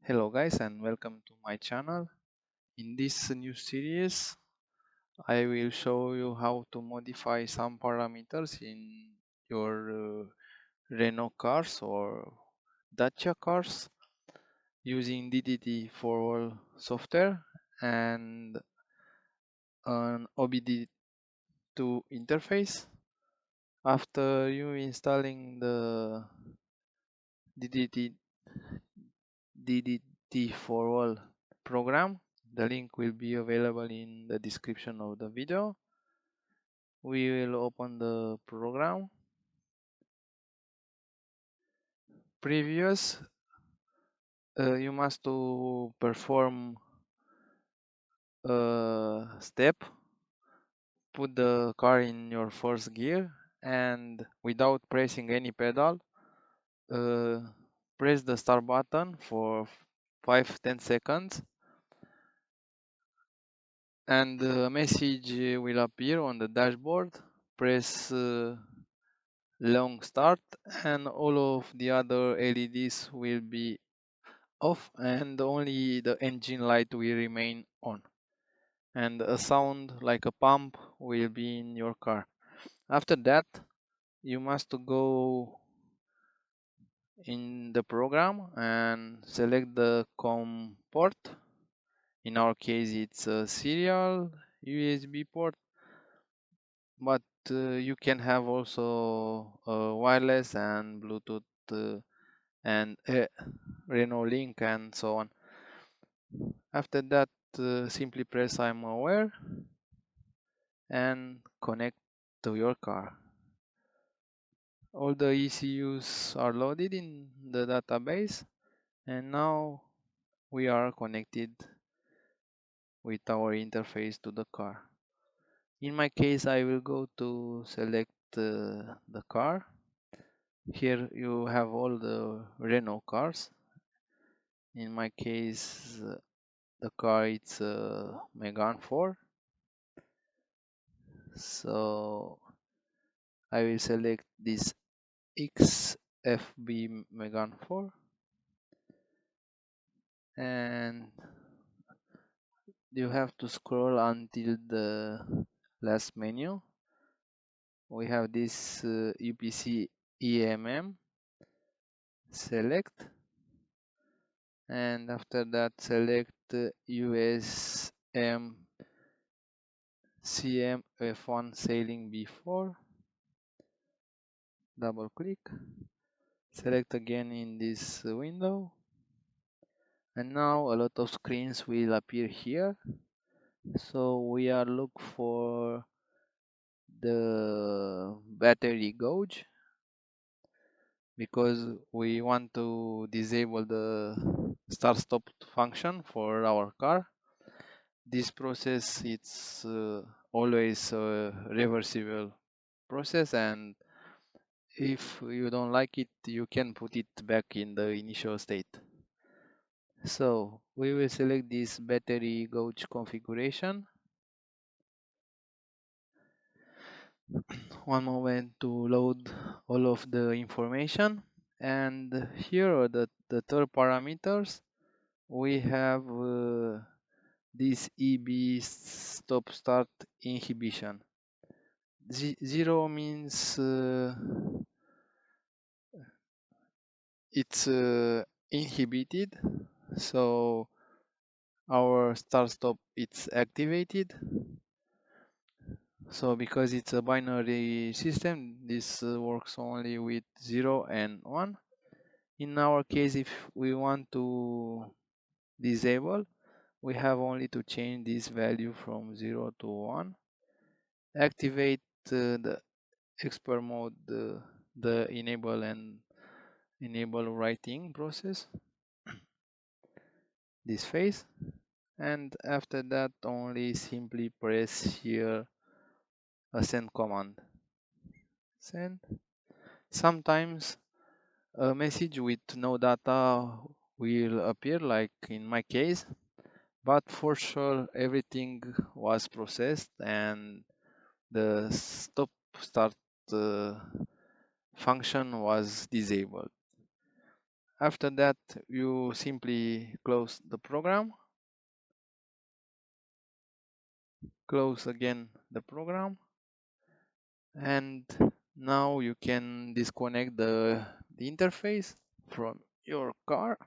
Hello guys and welcome to my channel. In this new series I will show you how to modify some parameters in your Renault cars or Dacia cars using DDT4ALL software and an OBD2 interface. After you installing the DDT, DDT4ALL program, the link will be available in the description of the video. We will open the program. Previous, you must to perform a step, put the car in your first gear, and without pressing any pedal, uh, press the start button for 5-10 seconds, and a message will appear on the dashboard. Press long start, and all of the other LEDs will be off and only the engine light will remain on, and a sound like a pump will be in your car. After that, you must go in the program and select the COM port. In our case it's a serial USB port, but you can have also wireless and Bluetooth and Renault Link and so on. After that, simply press I'm aware and connect to your car. All the ECUs are loaded in the database, and now we are connected with our interface to the car. In my case, I will go to select the car. Here you have all the Renault cars. In my case, the car it's a Megane 4. So I will select this XFB Megane 4, and you have to scroll until the last menu. We have this UPC EMM, select, and after that select USM CM F1 Sailing B4, double click, select again in this window, and now a lot of screens will appear here. So we are look for the battery gauge because we want to disable the start stop function for our car. This process it's always a reversible process, and if you don't like it you can put it back in the initial state. So we will select this battery gauge configuration. One moment to load all of the information, and here are the third parameters. We have this EB stop start inhibition. Zero means it's inhibited, so our start stop it's activated. So because it's a binary system, this works only with 0 and 1. In our case, if we want to disable, we have only to change this value from 0 to 1. Activate the expert mode, the enable and enable writing process, this phase. And after that, only simply press here a send command. Send. Sometimes a message with no data will appear, like in my case, but for sure everything was processed and the stop start uh, function was disabled. After that, you simply close the program, close again the program, and now you can disconnect the interface from your car,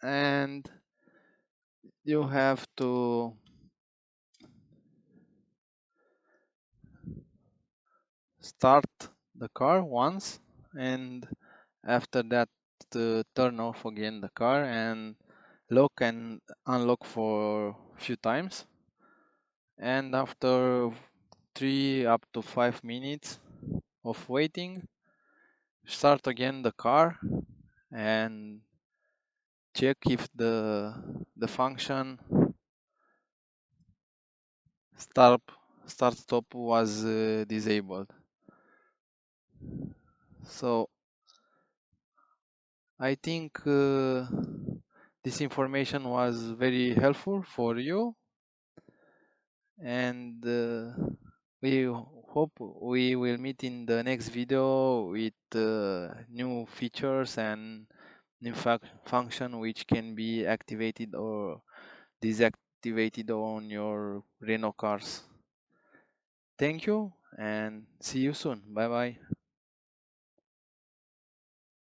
and you have to start the car once, and after that turn off again the car and lock and unlock for a few times, and after 3 up to 5 minutes of waiting, start again the car and check if the function start start stop was disabled. So I think this information was very helpful for you, and we hope we will meet in the next video with new features and new function which can be activated or deactivated on your Renault cars. Thank you and see you soon. Bye bye.